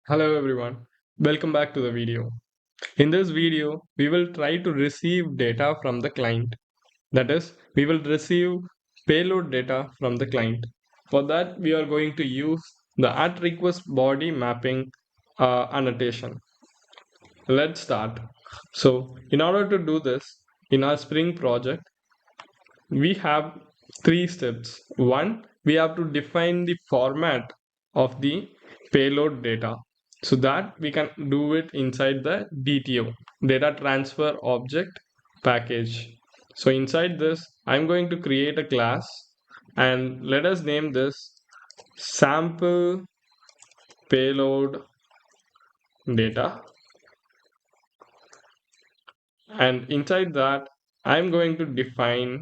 Hello everyone, welcome back to the video. In this video, we will try to receive data from the client. That is, we will receive payload data from the client. For that, we are going to use the at request body mapping annotation. Let's start. So, in order to do this, in our Spring project, we have three steps. One, we have to define the format of the payload data so that we can do it inside the DTO, data transfer object package. So inside this, I'm going to create a class and let us name this sample payload data. And inside that, I'm going to define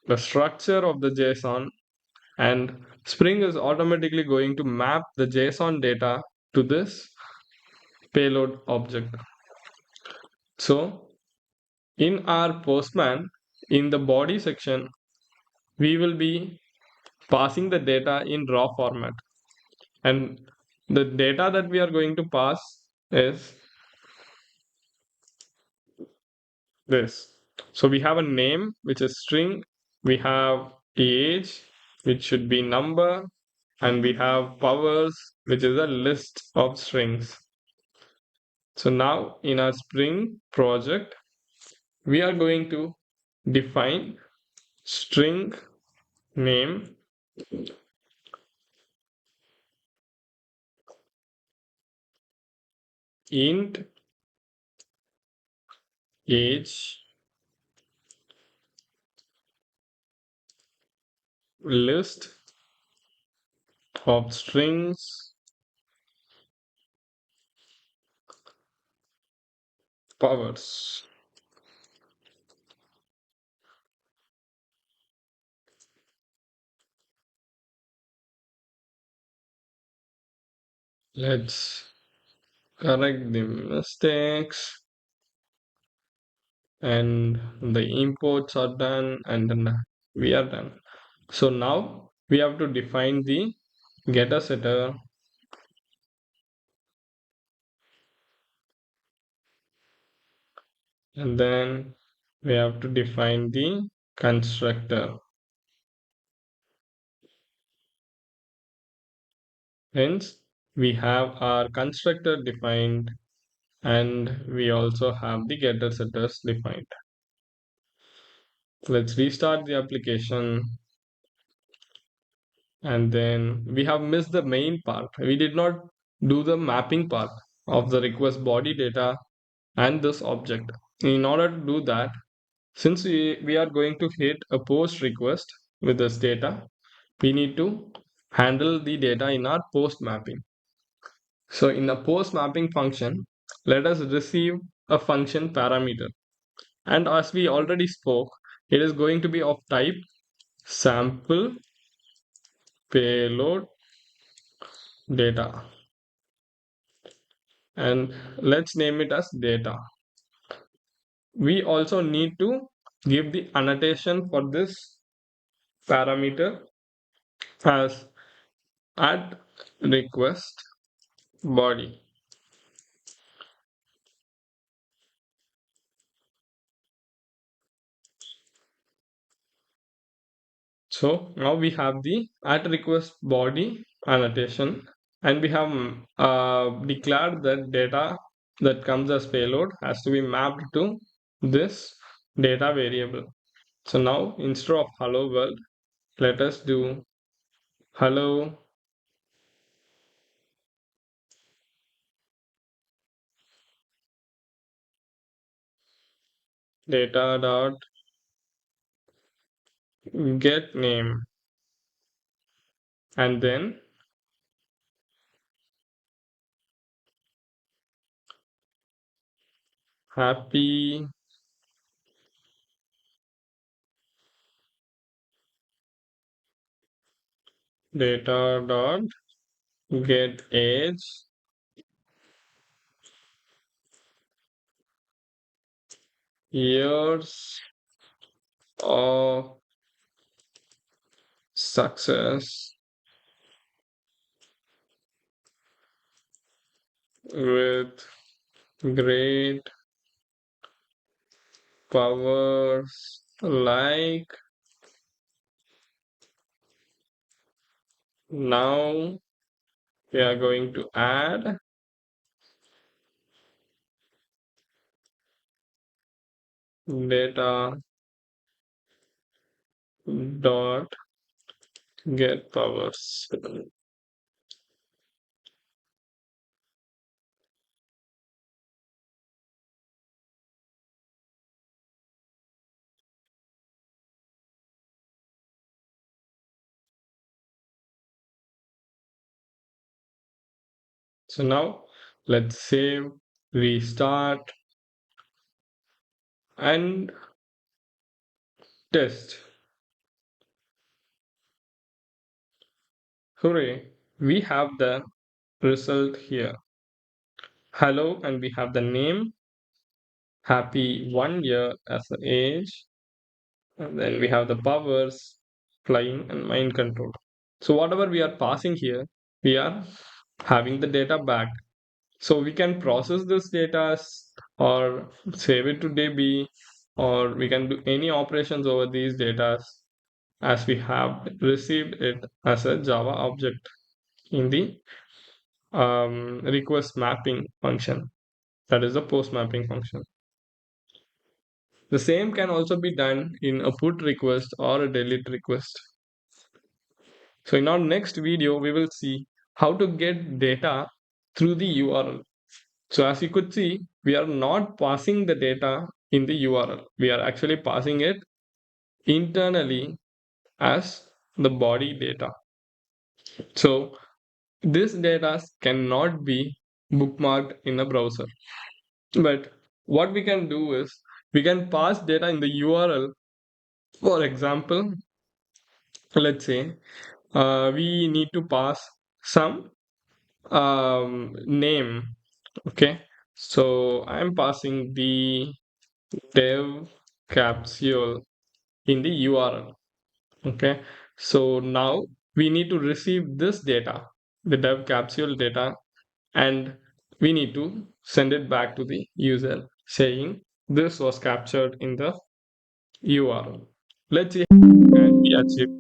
the structure of the JSON, and Spring is automatically going to map the JSON data to this payload object. So in our Postman, in the body section, we will be passing the data in raw format. And the data that we are going to pass is this. So we have a name, which is string, we have age, which should be number, and we have powers, which is a list of strings. So now in our Spring project, we are going to define string name int age list of strings powers. Let's correct the mistakes, and the imports are done, and then we are done. So now we have to define the getter setter, and then we have to define the constructor. Hence, we have our constructor defined, and we also have the getter setters defined. Let's restart the application, and then we have missed the main part. We did not do the mapping part of the request body data and this object. In order to do that, since we are going to hit a post request with this data, we need to handle the data in our post mapping. So in the post mapping function, let us receive a function parameter. And as we already spoke, it is going to be of type sample payload data. And let's name it as data. We also need to give the annotation for this parameter as at request body. So now we have the at request body annotation, and we have declared that data that comes as payload has to be mapped to this data variable. So now instead of hello world, let us do hello data dot get name, and then happy data dot get age years of success with great powers like now we are going to add data dot get powers. So now let's save, restart, and test. Hooray! We have the result here. Hello, and we have the name, happy 1 year as the age, and then we have the powers, flying, and mind control. So, whatever we are passing here, we are having the data back. So, we can process this data or save it to DB, or we can do any operations over these data as we have received it as a Java object in the request mapping function. That is the post mapping function. The same can also be done in a put request or a delete request. So in our next video, we will see how to get data through the URL. So as you could see, we are not passing the data in the URL. We are actually passing it internally as the body data. So this data cannot be bookmarked in a browser. But what we can do is we can pass data in the URL. For example, let's say we need to pass some name. Okay, so I'm passing the dev capsule in the URL. Okay, so now we need to receive this data, the dev capsule data, and we need to send it back to the user saying this was captured in the URL. Let's see how can we achieve.